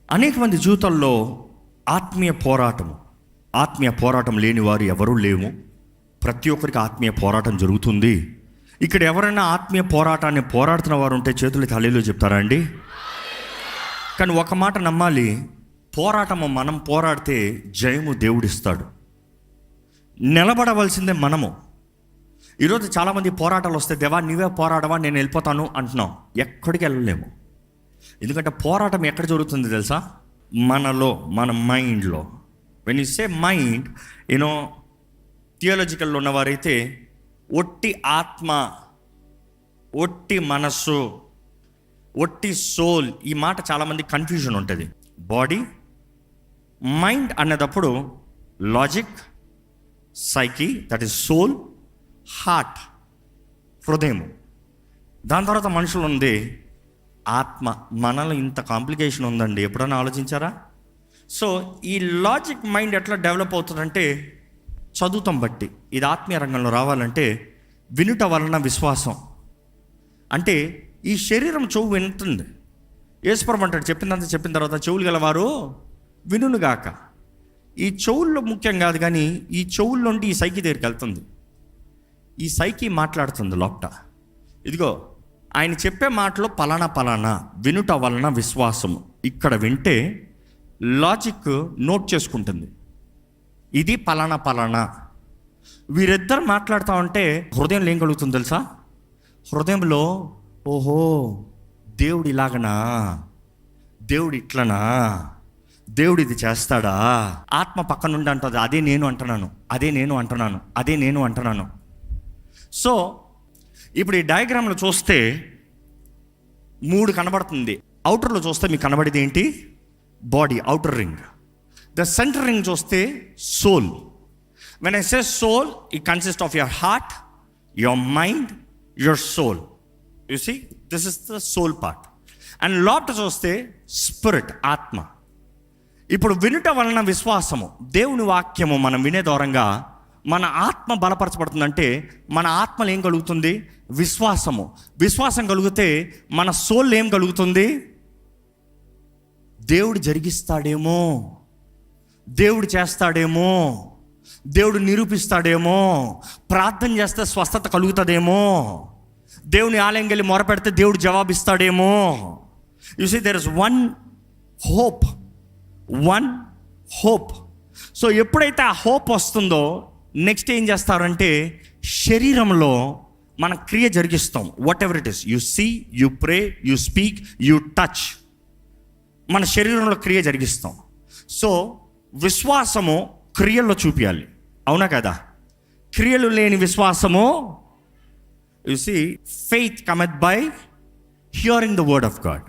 అనేక మంది జీవితాల్లో ఆత్మీయ పోరాటం లేని వారు ఎవరూ లేము. ప్రతి ఒక్కరికి ఆత్మీయ పోరాటం జరుగుతుంది. ఇక్కడ ఎవరైనా ఆత్మీయ పోరాటాన్ని పోరాడుతున్న వారు ఉంటే చేతులకి హల్లెలూయా చెప్తారా అండి? కానీ ఒక మాట నమ్మాలి, పోరాటము మనం పోరాడితే జయము దేవుడిస్తాడు. నిలబడవలసిందే మనము. ఈరోజు చాలామంది పోరాటాలు వస్తే, దేవా నీవే పోరాడవా, నేను వెళ్ళిపోతాను అంటున్నాం. ఎక్కడికి వెళ్ళలేము. ఎందుకంటే పోరాటం ఎక్కడ జరుగుతుంది తెలుసా? మనలో, మన మైండ్లో. వెన్ యూ సే మైండ్, థియాలజికల్లో ఉన్నవారైతే ఒట్టి ఆత్మ, ఒట్టి మనస్సు, ఒట్టి సోల్, ఈ మాట చాలామంది కన్ఫ్యూజన్ ఉంటుంది. బాడీ, మైండ్ అన్నదప్పుడు logic, psyche, that is soul, heart, హృదయం. దాని తర్వాత మనుషులు ఉంది ఆత్మ. మనలో ఇంత కాంప్లికేషన్ ఉందండి, ఎప్పుడైనా ఆలోచించారా? సో ఈ లాజిక్ మైండ్ ఎట్లా డెవలప్ అవుతుందంటే చదువుతాం బట్టి. ఇది ఆత్మీయ రంగంలో రావాలంటే వినుట వలన విశ్వాసం. అంటే ఈ శరీరం చెవు వింటుంది. యేసుప్రభువు అంటాడు, చెప్పిన తర్వాత చెవులు గలవారు వినుగాక. ఈ చెవుల్లో ముఖ్యం కాదు, కానీ ఈ చెవుల నుండి ఈ సైకి దగ్గరికి వెళ్తుంది. ఈ సైకి మాట్లాడుతుంది లోపట. ఇదిగో ఆయన చెప్పే మాటలో పలానా వినుట వలన విశ్వాసము. ఇక్కడ వింటే లాజిక్ నోట్ చేసుకుంటుంది, ఇది పలానా. వీరిద్దరు మాట్లాడుతూ ఉంటే హృదయంలో ఏం కలుగుతుంది తెలుసా? హృదయంలో ఓహో దేవుడు ఇలాగనా, దేవుడు ఇట్లనా, దేవుడు ఇది చేస్తాడా. ఆత్మ పక్క నుండి అంటుంది, అదే నేను అంటున్నాను. సో ఇప్పుడు ఈ డయాగ్రామ్లో చూస్తే 3 కనబడుతుంది. అవుటర్లో చూస్తే మీకు కనబడేది ఏంటి? Body, outer ring. The centre ring చూస్తే soul. When I say soul, it consist of your heart, your mind, your soul. You see, this is the soul part. And లోపట చూస్తే స్పిరిట్, ఆత్మ. ఇప్పుడు వినుట వలన విశ్వాసము, దేవుని వాక్యము మనం వినే దూరంగా మన ఆత్మ బలపరచబడుతుందంటే మన ఆత్మలో ఏం కలుగుతుంది? విశ్వాసం కలిగితే మన సోల్ ఏం కలుగుతుంది? దేవుడు జరిగిస్తాడేమో, దేవుడు చేస్తాడేమో, దేవుడు నిరూపిస్తాడేమో, ప్రార్థన చేస్తే స్వస్థత కలుగుతుందేమో, దేవుని ఆలయం వెళ్ళి మొరపెడితే దేవుడు జవాబిస్తాడేమో. You see, there is one hope. So ఎప్పుడైతే ఆ హోప్ వస్తుందో నెక్స్ట్ ఏం చేస్తారంటే శరీరంలో మన క్రియ జరిగిస్తాం. Whatever it is, you see, you pray, you speak, you touch, మన శరీరంలో క్రియ జరిగిస్తాం. సో విశ్వాసము క్రియల్లో చూపించాలి, అవునా కదా? క్రియలు లేని విశ్వాసము, you see, faith cometh by hearing the word of God.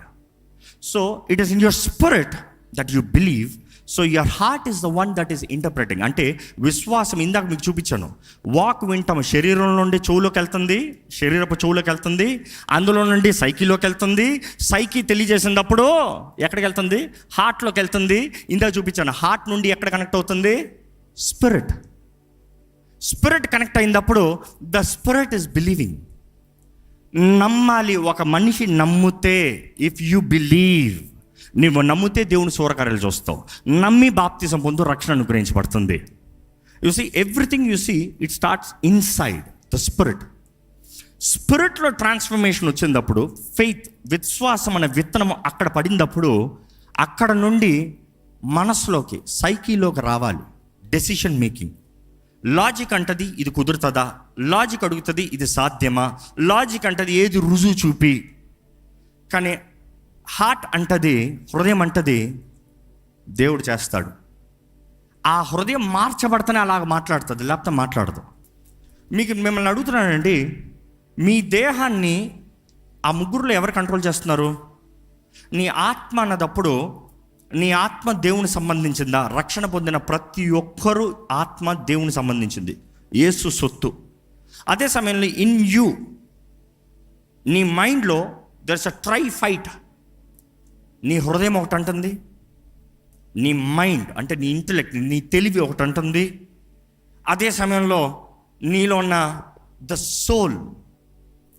So it is in your spirit that you believe. So your heart is the one that is interpreting. అంటే విశ్వాసం, ఇందాక మీకు చూపించాను, వాక్ వింటాము, శరీరం నుండి చెవులోకి వెళ్తుంది, శరీరపు చెవులోకి వెళ్తుంది, అందులో నుండి సైకిలోకి వెళ్తుంది, సైకి తెలియజేసినప్పుడు ఎక్కడికి వెళ్తుంది? హార్ట్లోకి వెళ్తుంది. ఇందాక చూపించాను, హార్ట్ నుండి ఎక్కడ కనెక్ట్ అవుతుంది? స్పిరిట్ కనెక్ట్ అయినప్పుడు ద స్పిరిట్ ఈస్ బిలీవింగ్. నమ్మాలి. ఒక మనిషి నమ్మితే, ఇఫ్ యు బిలీవ్, నువ్వు నమ్మితే దేవుని సూరకార్యాలు చూస్తావు. నమ్మి బాప్తిజం పొందు, రక్షణ అనుగ్రహించబడుతుంది. You see, everything you see, it starts inside the స్పిరిట్లో ట్రాన్స్ఫర్మేషన్ వచ్చినప్పుడు, ఫెయిత్, విశ్వాసం అనే విత్తనం అక్కడ పడినప్పుడు, అక్కడ నుండి మనసులోకి, సైకిలోకి రావాలి. Decision making. లాజిక్ అంటది ఇది కుదురుతుందా, లాజిక్ అడుగుతుంది ఇది సాధ్యమా, లాజిక్ అంటది ఏది రుజువు చూపి. కానీ హార్ట్ అంటది, హృదయం అంటది దేవుడు చేస్తాడు. ఆ హృదయం మార్చబడితేనే అలాగ మాట్లాడుతుంది, లేకపోతే మాట్లాడదు. మిమ్మల్ని అడుగుతున్నానండి, మీ దేహాన్ని ఆ ముగ్గురులో ఎవరు కంట్రోల్ చేస్తున్నారు? నీ ఆత్మ అన్నదప్పుడు, నీ ఆత్మ దేవుని సంబంధించిందా? రక్షణ పొందిన ప్రతి ఒక్కరూ ఆత్మ దేవుని సంబంధించింది, యేసు సొత్తు. అదే సమయంలో ఇన్ యూ, నీ మైండ్లో there is a tri fight. నీ హృదయం ఒకటి అంటుంది, నీ మైండ్ అంటే నీ ఇంటెలెక్ట్, నీ తెలివి ఒకటి అంటుంది. అదే సమయంలో నీలో ఉన్న the soul,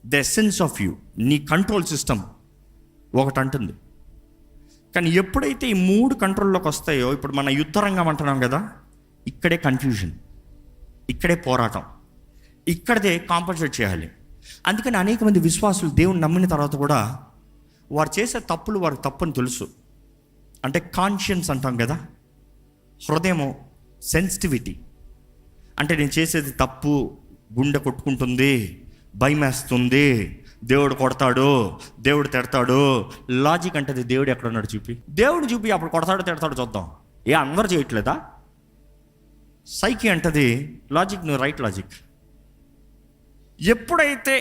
the essence of you, నీ కంట్రోల్ సిస్టమ్ ఒకటి అంటుంది. కానీ ఎప్పుడైతే ఈ 3 కంట్రోల్లోకి వస్తాయో, ఇప్పుడు మన యుద్ధ రంగం అంటున్నాం కదా, ఇక్కడే కన్ఫ్యూజన్, ఇక్కడే పోరాటం, ఇక్కడదే కాంపన్సేట్ చేయాలి. అందుకని అనేక మంది విశ్వాసులు దేవుని నమ్మిన తర్వాత కూడా వారు చేసే తప్పులు వారికి తప్పని తెలుసు. అంటే కాన్షియన్స్ అంటాం కదా, హృదయము సెన్సిటివిటీ. అంటే నేను చేసేది తప్పు, గుండె కొట్టుకుంటుంది, భయం వేస్తుంది, దేవుడు కొడతాడు, దేవుడు తిడతాడు. లాజిక్ అంటది దేవుడు ఎక్కడున్నాడు చూపి, దేవుడు చూపి అప్పుడు కొడతాడు తిడతాడు చూద్దాం. అందరూ చేయట్లేదా? సైకి అంటది లాజిక్, నువ్వు రైట్ లాజిక్. ఎప్పుడైతే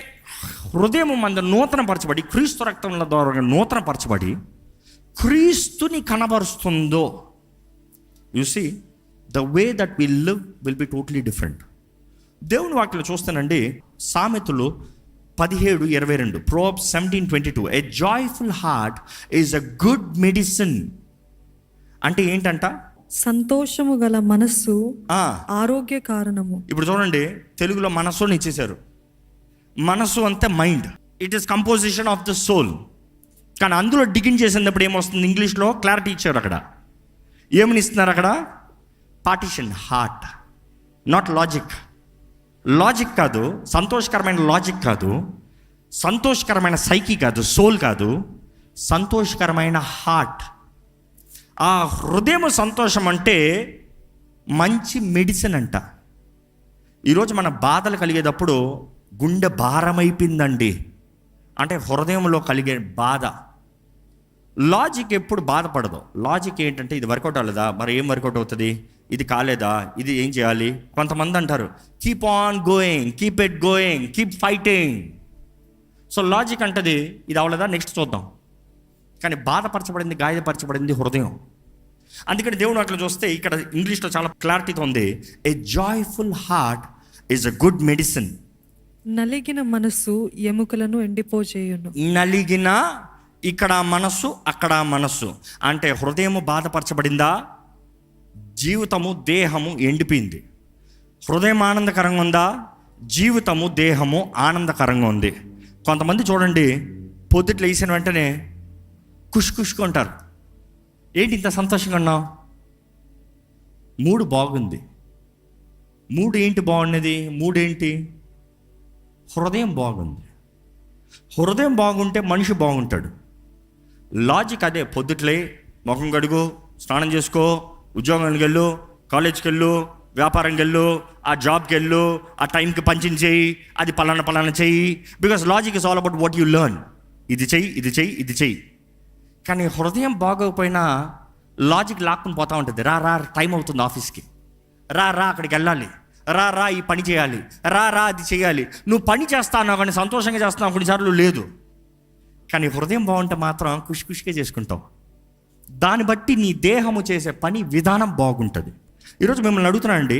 హృదయం మన నూతన పరచబడి, క్రీస్తు రక్తంలో ద్వారా నూతన పరచబడి క్రీస్తుని కనబరుస్తుందో, you see the way that will live will be totally different. దేవుని వాక్యలో చూస్తానండి, సామెతలు 17:22, Proverbs 17:22, a joyful heart is a good medicine. అంటే ఏంటంట? సంతోషము గల మనస్సు ఆరోగ్య కారణము. ఇప్పుడు చూడండి, తెలుగులో మనస్సుని ఇచ్చేశారు. మనస్సు అంతే mind, it is composition of the soul. కానీ అందులో డిగిన్ చేసినప్పుడు ఏమొస్తుంది? ఇంగ్లీష్లో క్లారిటీ ఇచ్చారు. అక్కడ ఏమని ఇస్తున్నారు? అక్కడ partition, heart, not logic. Logic కాదు, సంతోషకరమైన లాజిక్ కాదు, సంతోషకరమైన సైకి కాదు, సోల్ కాదు, సంతోషకరమైన హార్ట్. ఆ హృదయం సంతోషం అంటే మంచి మెడిసిన్ అంట. ఈరోజు మన బాధలు కలిగేటప్పుడు గుండె భారమైపోయిందండి అంటే హృదయంలో కలిగే బాధ. లాజిక్ ఎప్పుడు బాధపడదు. లాజిక్ ఏంటంటే ఇది వర్కౌట్ అవ్వలేదా, మరి ఏం వర్కౌట్ అవుతుంది, ఇది కాలేదా, ఇది ఏం చేయాలి. కొంతమంది అంటారు keep on going, keep it going, keep fighting. So logic అంటది ఇది అవ్వలేదా, నెక్స్ట్ చూద్దాం. కానీ బాధపరచబడింది, గాయపరచబడింది హృదయం. అందుకని దేవుడు అట్లా చూస్తే ఇక్కడ ఇంగ్లీష్లో చాలా క్లారిటీతో ఉంది, ఏ joyful heart is a good medicine. నలిగిన మనస్సు ఎముకలను ఎండిపోచేయును. నలిగిన, ఇక్కడ మనస్సు, అక్కడ మనస్సు. అంటే హృదయము బాధపరచబడిందా, జీవితము దేహము ఎండిపోయింది. హృదయం ఆనందకరంగా ఉందా, జీవితము దేహము ఆనందకరంగా ఉంది. కొంతమంది చూడండి, పొద్దుట్లు వేసిన వెంటనే కుష్కుంటారు. ఏంటి ఇంత సంతోషంగా ఉన్నావు? మూడు బాగుంది. మూడు ఏంటి బాగున్నది? మూడేంటి? హృదయం బాగుంది. హృదయం బాగుంటే మనిషి బాగుంటాడు. లాజిక్ అదే, పొద్దుట్లే ముఖం కడుగు, స్నానం చేసుకో, ఉద్యోగానికి వెళ్ళు, కాలేజ్కి వెళ్ళు, వ్యాపారంకి వెళ్ళు, ఆ జాబ్కి వెళ్ళు, ఆ టైంకి పంచింగ్ చేయి, అది పలానా చెయ్యి. Because logic is all about what you learn. ఇది చెయ్యి, ఇది చెయ్యి, ఇది చెయ్యి. కానీ హృదయం బాగోకపోయినా లాజిక్ లాక్కుని పోతూ ఉంటుంది. రా టైం అవుతుంది ఆఫీస్కి, రా అక్కడికి వెళ్ళాలి, రా ఈ పని చేయాలి, రా అది చేయాలి. నువ్వు పని చేస్తావు కానీ సంతోషంగా చేస్తున్నావు కొన్నిసార్లు లేదు. కానీ హృదయం బాగుంటే మాత్రం ఖుషిగా చేసుకుంటావు. దాన్ని బట్టి నీ దేహము చేసే పని విధానం బాగుంటుంది. ఈరోజు మిమ్మల్ని అడుగుతున్నానండి,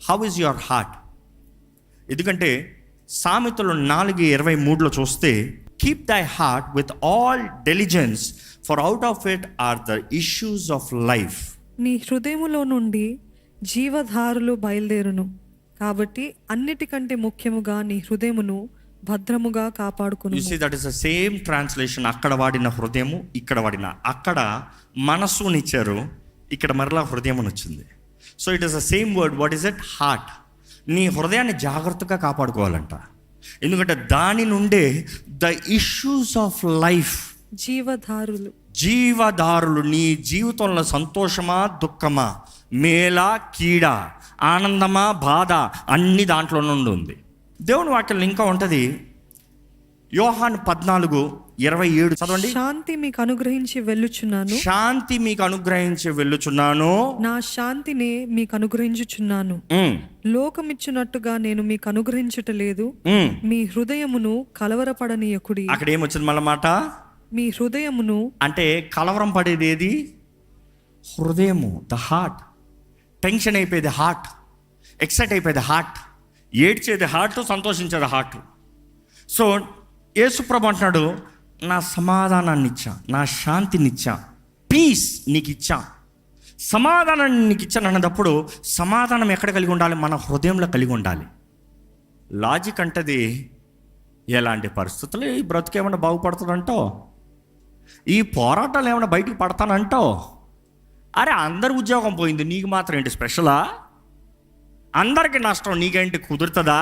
హౌ ఇస్ యువర్ హార్ట్? ఎందుకంటే సామెతలు 4:23 చూస్తే, కీప్ దై heart with all diligence for out of it or the issues of life. నీ హృదయములో నుండి జీవధారులు బయలుదేరును, కాబట్టి అన్నిటికంటే ముఖ్యముగా నీ హృదయమును భద్రముగా కాపాడుకును. You see that is the same translation. అక్కడ వాడిన హృదయము, ఇక్కడ వాడిన, అక్కడ మనస్సునిచ్చారు, ఇక్కడ మరలా హృదయం అని వచ్చింది. So it is the same word. What is it? Heart. నీ హృదయాన్ని జాగ్రత్తగా కాపాడుకోవాలంట. ఎందుకంటే దాని నుండే ద ఇష్యూస్ ఆఫ్ లైఫ్, జీవధారులు నీ జీవితంలో సంతోషమా దుఃఖమా, మేలా కీడా, ఆనందమా బాధ, అన్ని దాంట్లో నుండి ఉంది. దేవుని వాక్యంలో ఇంకా ఉంటుంది, యోహాను 14:27 చదవండి. శాంతి మీకు అనుగ్రహించి వెళ్ళుచున్నాను, శాంతి మీకు అనుగ్రహించి వెళ్ళుచున్నాను, నా శాంతిని మీకు అనుగ్రహించుచున్నాను. లోకమిచ్చినట్టుగా నేను మీకు అనుగ్రహించుట లేదు. మీ హృదయమును కలవరపడనీయకుడి. అక్కడ ఏమొచ్చింది మళ్ళీ మాట? మీ హృదయమును. అంటే కలవరం పడేది ఏది? హృదయము, ద హార్ట్. టెన్షన్ అయిపోయేది హార్ట్, ఎక్సైట్ అయిపోయేది హార్ట్, ఏడ్చేది హార్ట్, సంతోషించేది హార్ట్. సో యేసుప్రభు అంటున్నాడు, నా సమాధానాన్ని ఇచ్చా, నా శాంతిని ఇచ్చా, పీస్ నీకు ఇచ్చా, సమాధానాన్ని నీకు ఇచ్చాను అన్నప్పుడు సమాధానం ఎక్కడ కలిగి ఉండాలి? మన హృదయంలో కలిగి ఉండాలి. లాజిక్ అంటది ఎలాంటి పరిస్థితులు ఈ బ్రతుకేమన్నా బాగుపడుతుందంటో, ఈ పోరాటాలు ఏమైనా బయటికి పడతానంటావు? అరే అందరి ఉద్యోగం పోయింది, నీకు మాత్రం ఏంటి స్పెషలా? అందరికీ నష్టం, నీకేంటి కుదురుతుందా?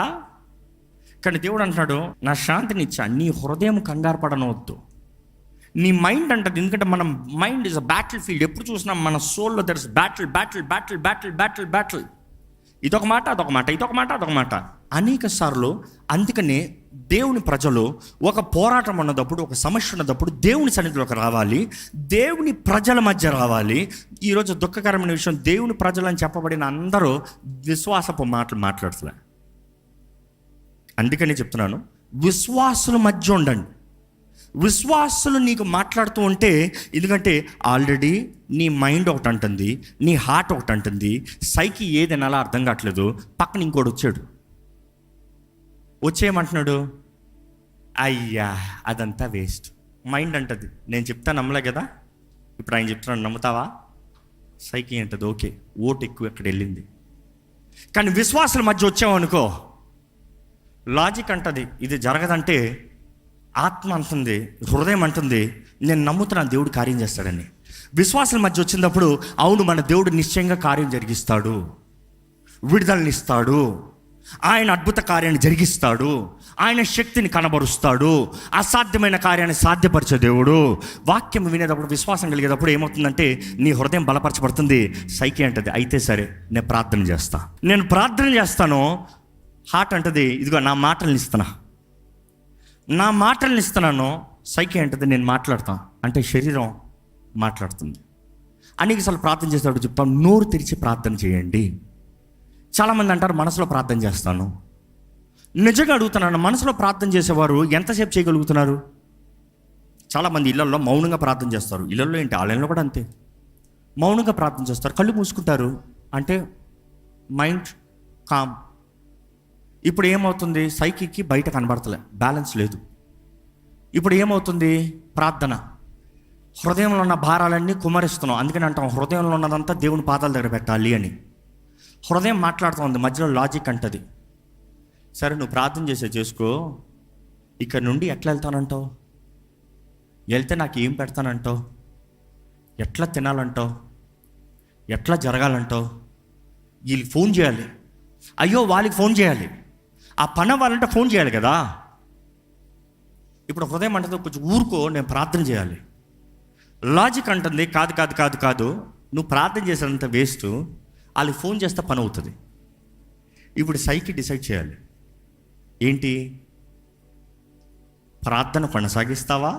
కానీ దేవుడు అంటున్నాడు, నా శాంతిని ఇచ్చా, నీ హృదయం కంగారు పడనవద్దు. నీ మైండ్ అంటది, ఎందుకంటే మన mind is a battlefield. ఎప్పుడు చూసినా మన సోల్లో there is battle battle battle battle battle battle. ఇదొక మాట, అదొక మాట, ఇదొక మాట, అదొక మాట, అనేక సార్లు. అందుకనే దేవుని ప్రజలు ఒక పోరాటం ఉన్నప్పుడు, ఒక సమస్య ఉన్నప్పుడు దేవుని సన్నిధిలోకి రావాలి, దేవుని ప్రజల మధ్య రావాలి. ఈరోజు దుఃఖకరమైన విషయం, దేవుని ప్రజలు అని చెప్పబడిన అందరూ విశ్వాసపు మాటలు మాట్లాడుతున్నా. అందుకని చెప్తున్నాను, విశ్వాసుల మధ్య ఉండండి. విశ్వాసులు నీకు మాట్లాడుతూ ఉంటే, ఎందుకంటే ఆల్రెడీ నీ మైండ్ ఒకటి అంటుంది, నీ హార్ట్ ఒకటి అంటుంది, సైకి ఏదైనా అలా అర్థం కావట్లేదు. పక్కన ఇంకోటి వచ్చేయమంటున్నాడు, అయ్యా అదంతా వేస్ట్. మైండ్ అంటది, నేను చెప్తా నమ్మలే కదా, ఇప్పుడు ఆయన చెప్తున్నాను నమ్ముతావా? సైకి అంటది, ఓకే, ఓటు ఎక్కువ ఎక్కడ వెళ్ళింది. కానీ విశ్వాసుల మధ్య వచ్చామనుకో, లాజిక్ అంటది ఇది జరగదంటే, ఆత్మ అంటుంది, హృదయం అంటుంది, నేను నమ్ముతున్నాను దేవుడు కార్యం చేస్తాడని. విశ్వాసాల మధ్య వచ్చినప్పుడు, అవును మన దేవుడు నిశ్చయంగా కార్యం జరిగిస్తాడు, విడుదలనిస్తాడు, ఆయన అద్భుత కార్యాన్ని జరిగిస్తాడు, ఆయన శక్తిని కనబరుస్తాడు, అసాధ్యమైన కార్యాన్ని సాధ్యపరిచే దేవుడు. వాక్యం వినేటప్పుడు, విశ్వాసం కలిగేటప్పుడు ఏమవుతుందంటే నీ హృదయం బలపరచబడుతుంది. సైకి అంటది, అయితే సరే నేను ప్రార్థన చేస్తాను. హార్ట్ అంటది, ఇదిగో నా మాటల్ని ఇస్తున్నాను. సైకి అంటది, నేను మాట్లాడతాను. అంటే శరీరం మాట్లాడుతుంది. అనేకసార్లు ప్రార్థన చేసేటప్పుడు చెప్తాను, నోరు తెరిచి ప్రార్థన చేయండి. చాలామంది అంటారు మనసులో ప్రార్థన చేస్తాను. నిజంగా అడుగుతున్నాను, మనసులో ప్రార్థన చేసేవారు ఎంతసేపు చేయగలుగుతున్నారు? చాలామంది ఇళ్లలో మౌనంగా ప్రార్థన చేస్తారు. ఇళ్లలో ఏంటి, ఆలయంలో కూడా అంతే, మౌనంగా ప్రార్థన చేస్తారు, కళ్ళు మూసుకుంటారు. అంటే మైండ్ కామ్. ఇప్పుడు ఏమవుతుంది, సైకికి బయట కనబడతలే, బ్యాలెన్స్ లేదు. ఇప్పుడు ఏమవుతుంది, ప్రార్థన, హృదయంలో ఉన్న భారాలన్నీ కుమరిస్తున్నాం. అందుకని అంటాం హృదయంలో ఉన్నదంతా దేవుని పాదాల దగ్గర పెట్టాలి అని. హృదయం మాట్లాడుతుంది, మధ్యలో లాజిక్ అంటది, సరే నువ్వు ప్రార్థన చేసుకో, ఇక్కడ నుండి ఎట్లా వెళ్తానంటావు? వెళ్తే నాకు ఏం పెడతానంటావు? ఎట్లా తినాలంటావు? ఎట్లా జరగాలంటావు? వీళ్ళకి ఫోన్ చేయాలి, అయ్యో వాళ్ళకి ఫోన్ చేయాలి, ఆ పని అవ్వాలంటే ఫోన్ చేయాలి కదా. ఇప్పుడు హృదయం అంటే కొంచెం ఊరుకో, నేను ప్రార్థన చేయాలి. లాజిక్ అంటుంది, కాదు కాదు కాదు కాదు, నువ్వు ప్రార్థన చేసేంత వేస్ట్, వాళ్ళకి ఫోన్ చేస్తే పని అవుతుంది. ఇప్పుడు సైకి డిసైడ్ చేయాలి, ఏంటి, ప్రార్థన కొనసాగిస్తావా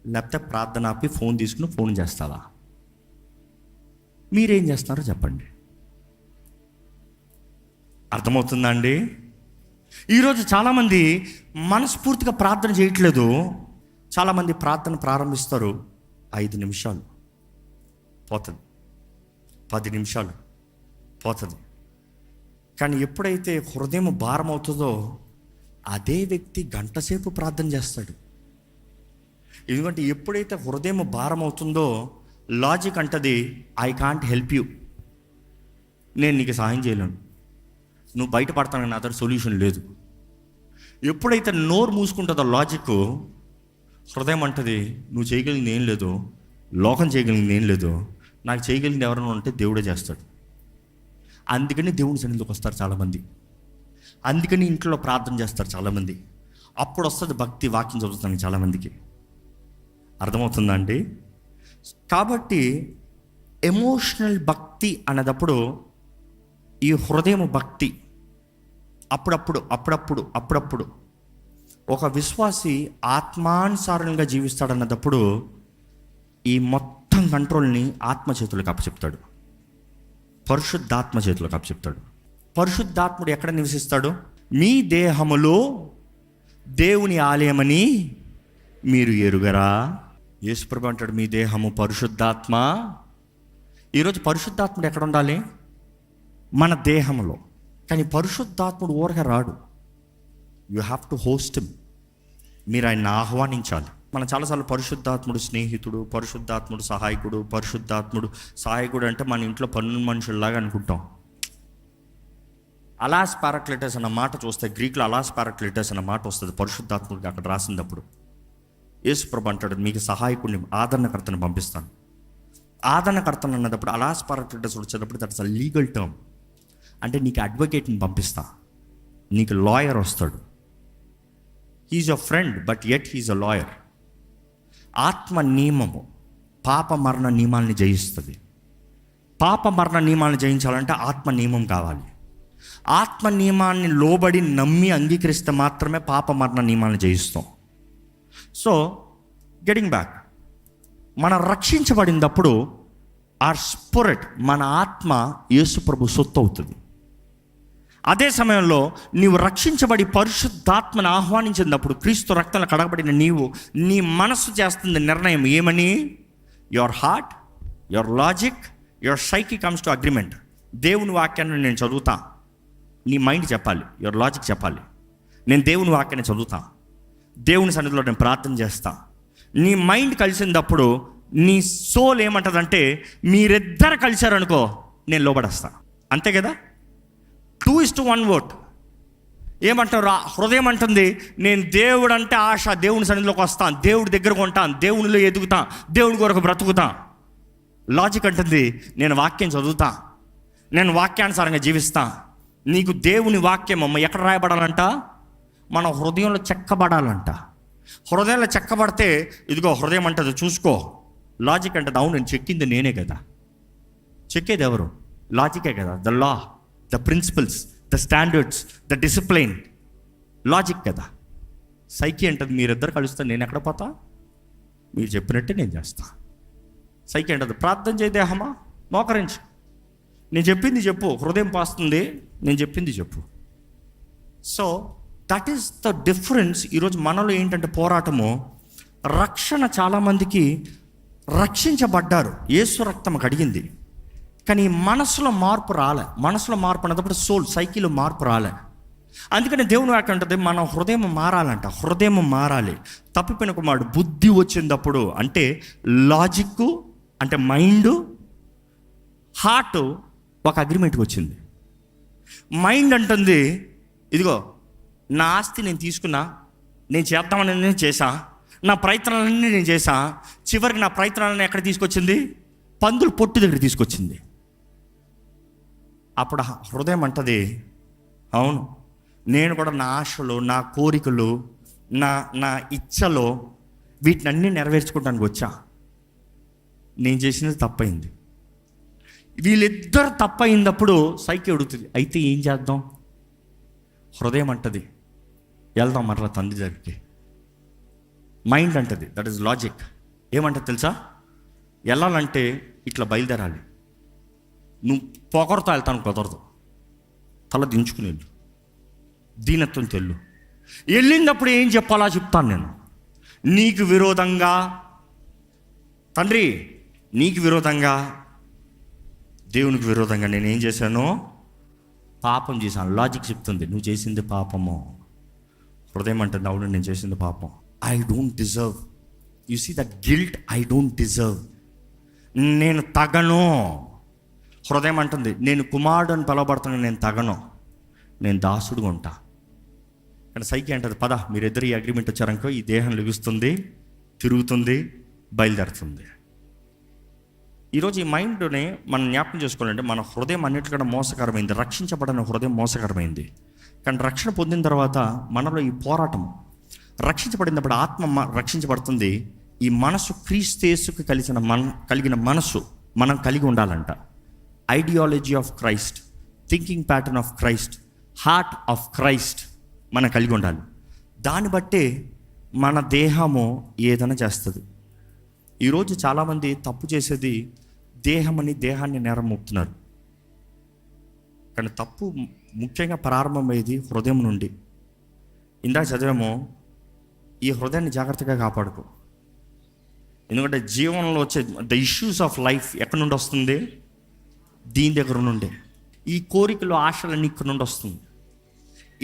లేకపోతే ప్రార్థన ఆపి ఫోన్ తీసుకుని ఫోన్ చేస్తావా? మీరేం చేస్తారో చెప్పండి. అర్థమవుతుందా అండి? ఈరోజు చాలామంది మనస్ఫూర్తిగా ప్రార్థన చేయట్లేదు. చాలామంది ప్రార్థన ప్రారంభిస్తారు, 5 నిమిషాలు పోతుంది, 10 నిమిషాలు పోతుంది. కానీ ఎప్పుడైతే హృదయం భారం అవుతుందో అదే వ్యక్తి గంటసేపు ప్రార్థన చేస్తాడు. ఎందుకంటే ఎప్పుడైతే హృదయం భారం అవుతుందో లాజిక్ అంటది, ఐ కాంట్ హెల్ప్ యూ, నేను నీకు సహాయం చేయలేను, నువ్వు బయటపడతానని అతని సొల్యూషన్ లేదు. ఎప్పుడైతే నోరు మూసుకుంటుందో లాజిక్, హృదయం అంటది, నువ్వు చేయగలిగింది ఏం లేదు, లోకం చేయగలిగింది ఏం లేదు, నాకు చేయగలిగింది ఎవరైనా ఉంటే దేవుడే చేస్తాడు. అందుకని దేవుని సన్నిధిలోకి వస్తారు చాలామంది, అందుకని ఇంట్లో ప్రార్థన చేస్తారు చాలామంది. అప్పుడు వస్తుంది భక్తి, వాక్యం చదువుతాను చాలామందికి. అర్థమవుతుందా అండి? కాబట్టి ఎమోషనల్ భక్తి అనేటప్పుడు ఈ హృదయం భక్తి అప్పుడప్పుడు ఒక విశ్వాసి ఆత్మానుసారంగా జీవిస్తాడన్నప్పుడు ఈ మొత్తం కంట్రోల్ని ఆత్మ చేతులకు అప్పచెప్తాడు, పరిశుద్ధాత్మ చేతులకు అప్పచెప్తాడు. పరిశుద్ధాత్ముడు ఎక్కడ నివసిస్తాడు? మీ దేహములో దేవుని ఆలయమని మీరు ఎరుగరా? యేసుప్రభు అంటాడు, మీ దేహము పరిశుద్ధాత్మ. ఈరోజు పరిశుద్ధాత్ముడు ఎక్కడ ఉండాలి? మన దేహంలో. కానీ పరిశుద్ధాత్ముడు ఊరగా రాడు, you have to host him. మీరు ఆయన్ని ఆహ్వానించాలి. మనం చాలాసార్లు పరిశుద్ధాత్ముడు స్నేహితుడు, పరిశుద్ధాత్ముడు సహాయకుడు, పరిశుద్ధాత్ముడు సహాయకుడు అంటే మన ఇంట్లో పన్ను మనుషుల్లాగా అనుకుంటాం. అలాస్ పారాక్లిటస్ అన్న మాట చూస్తే, గ్రీక్లో అలాస్ పారాక్లిటస్ అన్న మాట వస్తుంది పరిశుద్ధాత్ముడికి అక్కడ రాసినప్పుడు. యేసుప్రభు అంటాడు, మీకు సహాయకుడిని, ఆదరణకర్తను పంపిస్తాను. ఆదరణకర్తను అన్నప్పుడు అలాస్ పారాక్లీటస్ వచ్చేటప్పుడు దట్స్ అ లీగల్ టర్మ్. అంటే నీకు అడ్వకేట్ని పంపిస్తా, నీకు లాయర్ వస్తాడు. He is a friend but yet he is a lawyer. ఆత్మ నియమము పాప మరణ నియమాల్ని జయిస్తుంది. పాప మరణ నియమాలను జయించాలంటే ఆత్మ నియమం కావాలి. ఆత్మ నియమాన్ని లోబడి నమ్మి అంగీకరిస్తే మాత్రమే పాప మరణ నియమాలను జయిస్తాం. సో గెటింగ్ బ్యాక్, మనం రక్షించబడినప్పుడు ఆర్ స్పిరిట్, మన ఆత్మ యేసుప్రభు సొత్తు అవుతుంది. అదే సమయంలో నీవు రక్షించబడి పరిశుద్ధాత్మను ఆహ్వానించినప్పుడు, క్రీస్తు రక్తంలో కడగబడిన నీవు, నీ మనస్సు చేస్తుంది నిర్ణయం ఏమని? Your heart, your logic, your psyche comes to agreement. దేవుని వాక్యాన్ని నేను చదువుతా, నీ మైండ్ చెప్పాలి, యువర్ లాజిక్ చెప్పాలి. నేను దేవుని వాక్యాన్ని చదువుతా, దేవుని సన్నిధిలో నేను ప్రార్థన చేస్తా. నీ మైండ్ కలిసినప్పుడు నీ సోల్ ఏమంటుందంటే, మీరిద్దరు కలిశారనుకో నేను లోబడేస్తా. అంతే కదా? 2:1 ఓట్. ఏమంటారు? హృదయం అంటుంది, నేను దేవుడు అంటే ఆశ, దేవుని సన్నిధిలోకి వస్తాను, దేవుడి దగ్గరకు ఉంటాను, దేవునిలో ఎదుగుతా, దేవుడి కొరకు బ్రతుకుతా. లాజిక్ అంటుంది, నేను వాక్యం చదువుతా, నేను వాక్యానుసారంగా జీవిస్తా. నీకు దేవుని వాక్యం అమ్మ ఎక్కడ రాయబడాలంట? మన హృదయంలో చెక్కబడాలంట. హృదయంలో చెక్కబడితే ఇదిగో హృదయం అంటది చూసుకో. లాజిక్ అంటది, అవును నేను చెక్కింది నేనే కదా. చెక్కేది ఎవరు? లాజికే కదా. The law, the principles, the standards, the discipline, logic కదా. సైకి అంటది, మీరిద్దరు కలుస్తే నేను ఎక్కడ పోతా? మీరు చెప్పినట్టే నేను చేస్తా. సైకి అంటది, ప్రార్థన చేయి దేహమా, మోకరించు, నేను చెప్పింది చెప్పు. హృదయం పాస్తుంది, నేను చెప్పింది చెప్పు. So that is the difference. ఈరోజు మనలో ఏంటంటే పోరాటము, రక్షణ చాలామందికి రక్షించబడ్డారు, యేసు రక్తం కడిగింది, కానీ మనసులో మార్పు రాలే. మనసులో మార్పు అన్నప్పుడు సోల్, సైకిల్లో మార్పు రాలే. అందుకని దేవుని వాక్యం ఉంటుంది, మన హృదయం మారాలంట. హృదయం మారాలి. తప్పిపోయిన కుమారుడు బుద్ధి వచ్చినప్పుడు, అంటే లాజిక్ అంటే మైండ్, హార్ట్ ఒక అగ్రిమెంట్కి వచ్చింది. మైండ్ అంటుంది, ఇదిగో నా ఆస్తి నేను తీసుకున్నా, నేను చేద్దామని నేను చేశా, నా ప్రయత్నాలన్నీ నేను చేశా, చివరికి నా ప్రయత్నాలన్నీ ఎక్కడ తీసుకొచ్చింది? పందులు పొట్టు దగ్గర తీసుకొచ్చింది. అప్పుడు హృదయం అంటది, అవును నేను కూడా నా ఆశలు, నా కోరికలు, నా ఇచ్చలో వీటినన్నీ నెరవేర్చుకోవడానికి వచ్చా, నేను చేసినది తప్పైంది. వీళ్ళిద్దరు తప్పైనప్పుడు సైకి అడుగుతుంది, అయితే ఏం చేద్దాం? హృదయం అంటది, వెళ్దాం మరలా తండ్రి దగ్గరికి. మైండ్ అంటది, దట్ ఈస్ లాజిక్, ఏమంటది తెలుసా? వెళ్ళాలంటే ఇట్లా బయలుదేరాలి. నువ్వు పొగరుతో వెళ్తాను కుదరదు, తల దించుకుని వెళ్ళు, దీనత్వం తెల్లు. వెళ్ళినప్పుడు ఏం చెప్పాలా చెప్తాను నేను. నీకు విరోధంగా తండ్రి, నీకు విరోధంగా, దేవునికి విరోధంగా నేను ఏం చేశాను? పాపం చేశాను. లాజిక్ చెప్తుంది, నువ్వు చేసింది పాపము. హృదయం అంటుంది, అవును నేను చేసింది పాపం. I don't deserve. You see the guilt, I don't deserve, నేను తగను. హృదయం అంటుంది, నేను కుమారుడు అని పిలవబడుతున్నాను, నేను తగను, నేను దాసుడుగా ఉంటా. కానీ సైకి అంటది, పద మీరిద్దరు ఈ అగ్రిమెంట్ వచ్చారనుకో, ఈ దేహం లెగుస్తుంది, తిరుగుతుంది, బయలుదేరుతుంది. ఈరోజు ఈ మైండ్ని మనం జ్ఞాపకం చేసుకోవాలంటే, మన హృదయం అన్నిటికన్నా మోసకరమైంది. రక్షించబడిన హృదయం మోసకరమైంది. కానీ రక్షణ పొందిన తర్వాత మనలో ఈ పోరాటం, రక్షించబడినప్పుడు ఆత్మ రక్షించబడుతుంది. ఈ మనసు క్రీస్తుకు కలిగిన మనసు మనం కలిగి ఉండాలంట. Ideology of Christ, thinking pattern of Christ, heart of Christ మనం కలిగి ఉండాలి. దాన్ని బట్టే మన దేహము ఏదైనా చేస్తుంది. ఈరోజు చాలామంది తప్పు చేసేది దేహమని, దేహాన్ని నేరం మోపుతున్నారు. కానీ తప్పు ముఖ్యంగా ప్రారంభమయ్యేది హృదయం నుండి. ఇందాక చదివాము, ఈ హృదయాన్ని జాగ్రత్తగా కాపాడుకో. ఎందుకంటే జీవనంలో వచ్చే ద ఇష్యూస్ ఆఫ్ లైఫ్ ఎక్కడి నుండి వస్తుంది? దీని దగ్గర నుండే. ఈ కోరికలు, ఆశలన్నీ ఇక్కడ నుండి వస్తుంది.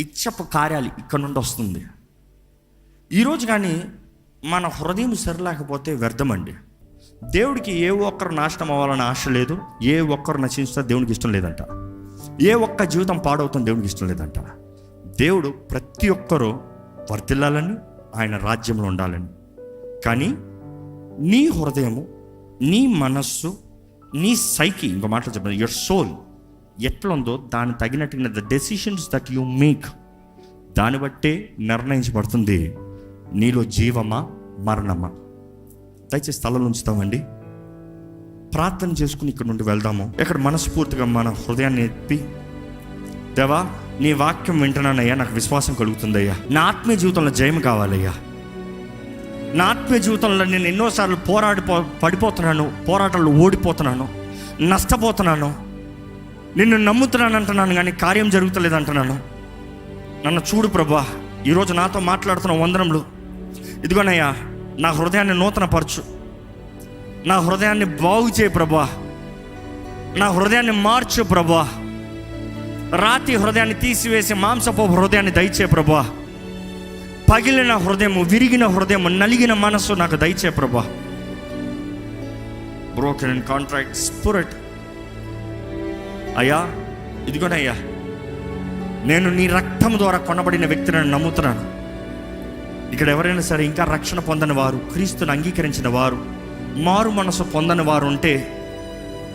ఇచ్చపు కార్యాలు ఇక్కడ నుండి వస్తుంది. ఈరోజు కానీ మన హృదయం సరిలేకపోతే వ్యర్థమండి. దేవుడికి ఏ ఒక్కరు నాశనం అవ్వాలని ఆశ లేదు, ఏ ఒక్కరు నశించినా దేవునికి ఇష్టం లేదంట, ఏ ఒక్క జీవితం పాడవుతుంది దేవునికి ఇష్టం లేదంట. దేవుడు ప్రతి ఒక్కరూ వర్ధిల్లాలని, ఆయన రాజ్యంలో ఉండాలని, కానీ నీ హృదయము, నీ మనస్సు, నీ సైకి, ఇంకో మాటలు చెప్పాను, యువర్ సోల్ ఎట్లా ఉందో దాని తగినట్టుగా the decisions that you make, దాన్ని బట్టే నిర్ణయించబడుతుంది నీలో జీవమా మరణమా. దయచేసి స్థలంలో ఉంచుతామండి, ప్రార్థన చేసుకుని ఇక్కడ నుండి వెళ్దాము. ఇక్కడ మనస్ఫూర్తిగా మన హృదయాన్ని ఎత్తి, దేవా నీ వాక్యం వింటున్నానయ్యా, నాకు విశ్వాసం కలుగుతుందయ్యా, నా ఆత్మీయ జీవితంలో జయం కావాలయ్యా, నా ఆత్మీయ జీవితంలో నేను ఎన్నోసార్లు పడిపోతున్నాను, పోరాటాలు ఓడిపోతున్నాను, నష్టపోతున్నాను, నిన్ను నమ్ముతున్నాను అంటున్నాను కానీ కార్యం జరుగుతలేదు అంటున్నాను. నన్ను చూడు ప్రభా, ఈరోజు నాతో మాట్లాడుతున్న వందనములు, ఇదిగోనయ్యా నా హృదయాన్ని నూతనపరచు, నా హృదయాన్ని బాగు చేయి ప్రభా, నా హృదయాన్ని మార్చు ప్రభా, రాతి హృదయాన్ని తీసివేసి మాంసపు హృదయాన్ని దయచే ప్రభా, పగిలిన హృదయము, విరిగిన హృదయము, నలిగిన మనస్సు నాకు దయచే ప్రభా. బ్రోకెన్ అండ్ కాంట్రాక్ట్ స్పిరిట్ అయ్యా, ఇదిగోనయ్యా నేను నీ రక్తం ద్వారా కొనబడిన వ్యక్తిని నమ్ముతున్నాను. ఇక్కడ ఎవరైనా సరే ఇంకా రక్షణ పొందని వారు, క్రీస్తుని అంగీకరించిన వారు, మారు మనసు పొందని వారు ఉంటే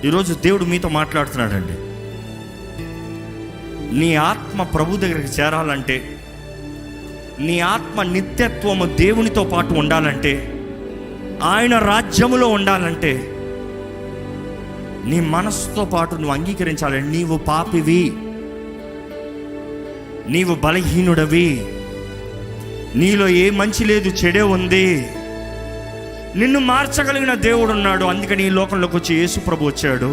ఈరోజు దేవుడు మీతో మాట్లాడుతున్నాడండి. నీ ఆత్మ ప్రభు దగ్గరికి చేరాలంటే, నీ ఆత్మ నిత్యత్వము దేవునితో పాటు ఉండాలంటే, ఆయన రాజ్యములో ఉండాలంటే, నీ మనస్సుతో పాటు నువ్వు అంగీకరించాలి. నీవు పాపివి, నీవు బలహీనుడవి, నీలో ఏ మంచి లేదు, చెడే ఉంది, నిన్ను మార్చగలిగిన దేవుడు ఉన్నాడు. అందుకని ఈ లోకంలోకి వచ్చి యేసు ప్రభు వచ్చాడు.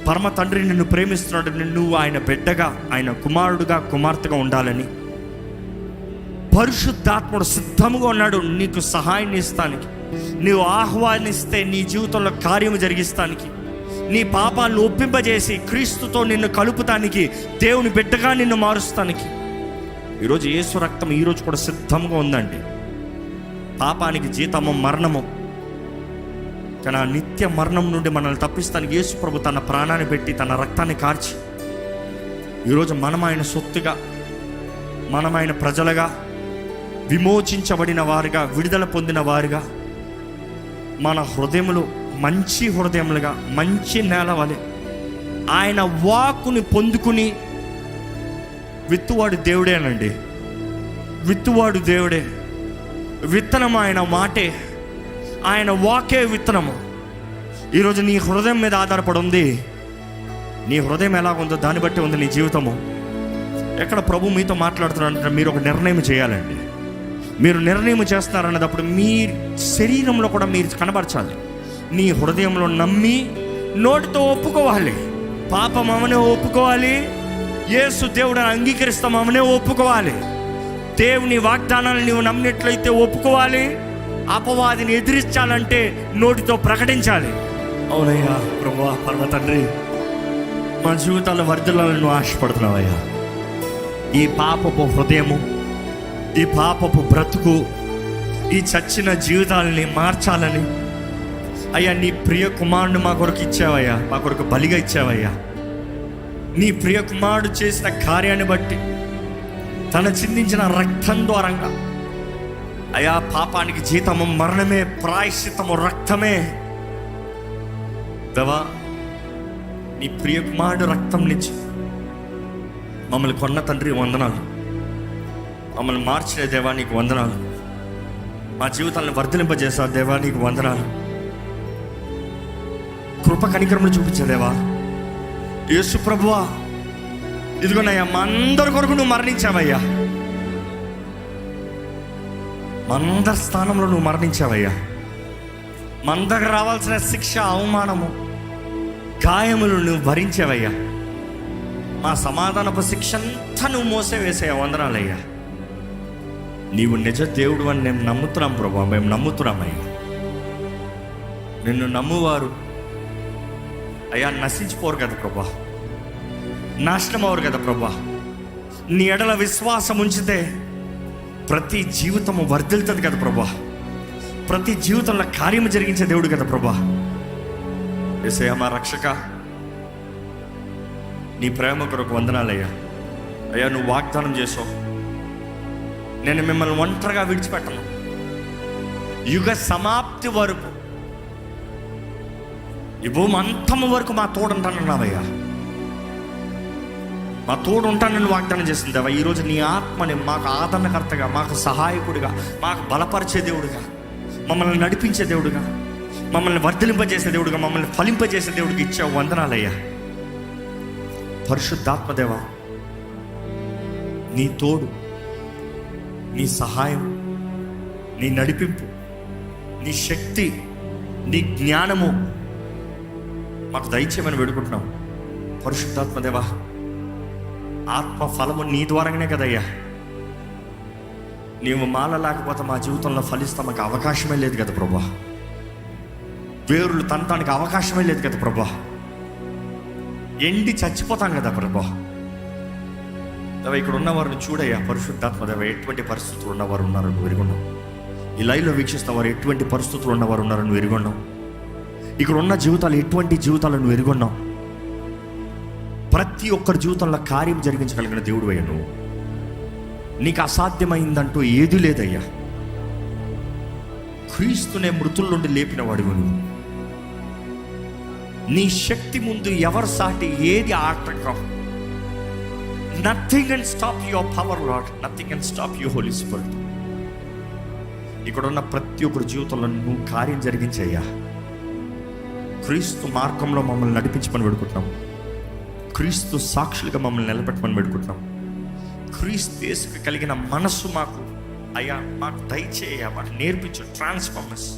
పరమ తండ్రి నిన్ను ప్రేమిస్తున్నాడు. నువ్వు ఆయన బిడ్డగా, ఆయన కుమారుడుగా, కుమార్తెగా ఉండాలని పరిశుద్ధాత్ముడు సిద్ధముగా ఉన్నాడు నీకు సహాయం ఇస్తానికి. నీవు ఆహ్వానిస్తే నీ జీవితంలో కార్యము జరిగిస్తానికి, నీ పాపాలను ఒప్పింపజేసి క్రీస్తుతో నిన్ను కలుపుతానికి, దేవుని బిడ్డగా నిన్ను మారుస్తానికి ఈరోజు యేసు రక్తం ఈరోజు కూడా సిద్ధంగా ఉందండి. పాపానికి జీతము మరణము, కానీ ఆ నిత్య మరణం నుండి మనల్ని తప్పిస్తానికి యేసు ప్రభు తన ప్రాణాన్ని పెట్టి, తన రక్తాన్ని కార్చి ఈరోజు మనం ఆయన సొత్తుగా, మనం ఆయన ప్రజలుగా, విమోచించబడిన వారుగా, విడుదల పొందిన వారుగా, మన హృదయములు మంచి హృదయములుగా, మంచి నేల వలె ఆయన వాక్కుని పొందుకుని, విత్తువాడు దేవుడేనండి, విత్తువాడు దేవుడే, విత్తనం ఆయన మాటే, ఆయన వాకే విత్తనము. ఈరోజు నీ హృదయం మీద ఆధారపడి ఉంది. నీ హృదయం ఎలా ఉందో దాన్ని బట్టి ఉంది నీ జీవితము. ఎక్కడ ప్రభు మీతో మాట్లాడుతున్నారంటే మీరు ఒక నిర్ణయం చేయాలండి. మీరు నిర్ణయం చేస్తున్నారన్నప్పుడు మీ శరీరంలో కూడా మీరు కనబరచాలి. నీ హృదయంలో నమ్మి నోటితో ఒప్పుకోవాలి, పాపమనే ఒప్పుకోవాలి, యేసు దేవుడిని అంగీకరిస్తామనే ఒప్పుకోవాలి, దేవుని వాగ్దానాలను నీవు నమ్మినట్లయితే ఒప్పుకోవాలి, అపవాదిని ఎదిరించాలంటే నోటితో ప్రకటించాలి. అవునయ్యా ప్రభువా, పరమ తండ్రి, మా జీవితాల్లో వర్ధిల్లాలని నువ్వు ఆశపడుతున్నావయ్యా. ఈ పాపపు హృదయము, ఈ పాపపు బ్రతుకు, ఈ చచ్చిన జీవితాలని మార్చాలని అయ్యా నీ ప్రియ కుమారుడు మా కొరకు ఇచ్చావయ్యా, మా కొరకు బలిగా ఇచ్చావయ్యా. నీ ప్రియ కుమారుడు చేసిన కార్యాన్ని బట్టి, తన చిందించిన రక్తం ద్వారంగా అయ్యా, పాపానికి జీతము మరణమే, ప్రాయశ్చిత్తము రక్తమే. దేవా, నీ ప్రియ కుమారుడు రక్తం నుంచి మమ్మల్ని కొన్న తండ్రి వందనాలు, మమ్మల్ని మార్చిన దేవా నీకు వందనాలు, మా జీవితాలను వర్ధలింపజేసా దేవా నీకు వందనాలు. కృప కనికరములు చూపించే దేవా యేసు ప్రభువా, ఇదిగోనయ్యా మా అందరి కొరకు నువ్వు మరణించావయ్యా, మా అందరి స్థానంలో నువ్వు మరణించావయ్యా. మా అందరికి రావాల్సిన శిక్ష, అవమానము, గాయములు నువ్వు భరించావయ్యా. మా సమాధానపు శిక్ష అంతా నువ్వు మోసే వేసాయా. వందనాలయ్యా. నీవు నిజ దేవుడు అని మేము నమ్ముతున్నాం ప్రభా, మేము నమ్ముతున్నామయ్యా. నిన్ను నమ్మువారు అయ్యా నశించిపోరు కదా ప్రభా, నాశనం అవరు కదా ప్రభా. నీ ఎడల విశ్వాసం ఉంచితే ప్రతి జీవితము వర్ధిల్తుంది కదా ప్రభా, ప్రతి జీవితంలో కార్యము జరిగించే దేవుడు కదా ప్రభా. యేసయ్యా మా రక్షక, నీ ప్రేమ కొరకు వందనాలయ్యా. అయ్యా నువ్వు వాగ్దానం చేసావు, నేను మిమ్మల్ని ఒంటరిగా విడిచిపెట్టను, యుగ సమాప్తి వరకు, ఈ భూమి అంతము వరకు మా తోడు ఉంటానన్నావయ్యా. మా తోడు ఉంటానని వాగ్దానం చేసిందావా. ఈరోజు నీ ఆత్మని మాకు ఆదరణకర్తగా, మాకు సహాయకుడిగా, మాకు బలపరిచే దేవుడిగా, మమ్మల్ని నడిపించే దేవుడిగా, మమ్మల్ని వర్ధలింపజేసే దేవుడిగా, మమ్మల్ని ఫలింపజేసే దేవుడికి ఇచ్చావు. వందనాలయ్యా. పరిశుద్ధాత్మదేవా, నీ తోడు, నీ సహాయం, నీ నడిపింపు, నీ శక్తి, నీ జ్ఞానము మాకు దయచేయమని వేడుకుంటున్నాం. పరిశుద్ధాత్మదేవా, ఆత్మ ఫలము నీ ద్వారానే కదయ్యా. నీవు మాల లేకపోతే మా జీవితంలో ఫలిస్తాం మాకు అవకాశమే లేదు కదా ప్రభా. వేరులు తంతానికి అవకాశమే లేదు కదా ప్రభా. ఎండి చచ్చిపోతాం కదా ప్రభా. ఇక్కడ ఉన్నవారిని చూడయ్యా. పరిశుద్ధాత్మదేవ, ఎటువంటి పరిస్థితులు ఉన్నవారు ఉన్నారని నువ్వు ఎరుగున్నావు. ఈ లైవ్లో వీక్షిస్తున్న వారు ఎటువంటి పరిస్థితులు ఉన్నవారు ఉన్నారని నువ్వు ఎరుగున్నావు. ఇక్కడ ఉన్న జీవితాలు ఎటువంటి జీవితాలను నువ్వు ఎరుగున్నావు. ప్రతి ఒక్కరి జీవితంలో కార్యం జరిగించగలిగిన దేవుడు అయ్యా. నువ్వు, నీకు అసాధ్యమైందంటూ ఏది లేదయ్యా. క్రీస్తునే మృతుల నుండి లేపిన వాడివి నువ్వు. నీ శక్తి ముందు ఎవరు సాటి, ఏది ఆటంకం? Nothing can stop your power lord, nothing can stop you Holi spirit. ఇక్కడ ఉన్న ప్రతి ఒక్కరి జీవితంలో నువ్వు కార్యం జరిగించయ్యా. క్రీస్తు మార్గంలో మమ్మల్ని నడిపించమని వేడుకుంటున్నాం. క్రీస్తు సాక్షులుగా మమ్మల్ని నిలబెట్టమని వేడుకుంటున్నాం. క్రీస్తు యేసుకు కలిగిన మనస్సు మాకు అయ్యా, మాకు దయచేయ, మాకు నేర్పించు. ట్రాన్స్ఫార్మర్స్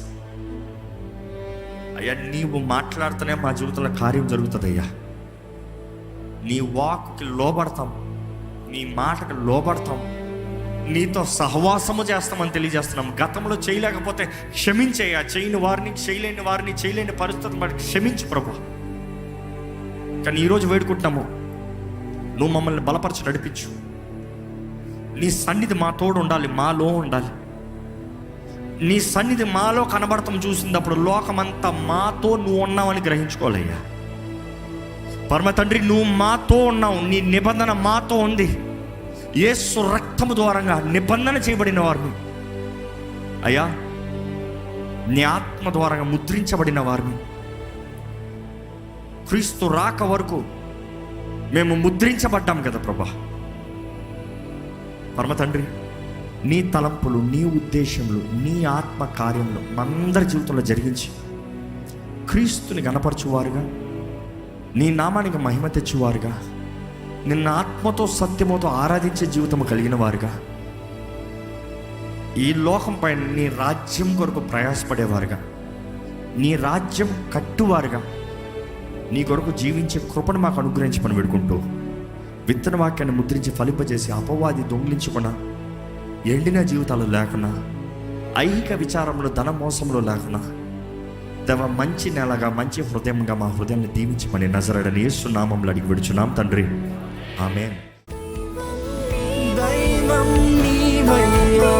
అయ్యా, నీవు మాట్లాడుతూనే మా జీవితంలో కార్యం జరుగుతుంది అయ్యా. నీ వాక్కి లోబడతాం, నీ మాటకు లోబడతాం, నీతో సహవాసము చేస్తామని తెలియజేస్తున్నాం. గతంలో చేయలేకపోతే క్షమించేయ. చేయని వారిని, చేయలేని పరిస్థితులు మనకి క్షమించు ప్రభు. కానీ ఈరోజు వేడుకుంటున్నాము, నువ్వు మమ్మల్ని బలపరచి నడిపించు. నీ సన్నిధి మా తోడు ఉండాలి, మాలో ఉండాలి. నీ సన్నిధి మాలో కనబడతాం చూసినప్పుడు లోకమంతా మాతో నువ్వు ఉన్నావని గ్రహించుకోవాలయ్యా. పరమ తండ్రి, నువ్వు మాతో ఉన్నావు. నీ నిబంధన మాతో ఉంది. యేసు రక్తము ద్వారంగా నిబంధన చేయబడిన వారిని అయ్యా, నీ ఆత్మ ద్వారంగా ముద్రించబడిన వారిని క్రీస్తు రాక వరకు మేము ముద్రించబడ్డాం కదా ప్రభా. పరమ తండ్రి, నీ తలంపులు, నీ ఉద్దేశములు, నీ ఆత్మ కార్యంలో మనందరి జీవితంలో జరిగించి క్రీస్తుని గణపరచువారుగా, నీ నామానికి మహిమ తెచ్చువారుగా, నిన్న ఆత్మతో సత్యముతో ఆరాధించే జీవితము కలిగిన వారుగా, ఈ లోకంపై నీ రాజ్యం కొరకు ప్రయాసపడేవారుగా, నీ రాజ్యం కట్టువారుగా, నీ కొరకు జీవించే కృపను మాకు అనుగ్రహించమని వేడుకుంటూ, విత్తన వాక్యాన్ని ముద్రించి ఫలింపజేసి అపవాది దొంగిలించకుండా, ఎండిన జీవితాలు లేకుండా, ఐహిక విచారంలో ధన మోసంలో లేకుండా, దేవ మంచి నెలగా, మంచి హృదయంగా మా హృదయాన్ని దీవించమని నజరేయుడైన యేసు నామములో అడిగి విడుచున్నాం తండ్రి. ఆమేన్. దైవం నీవయ్యా.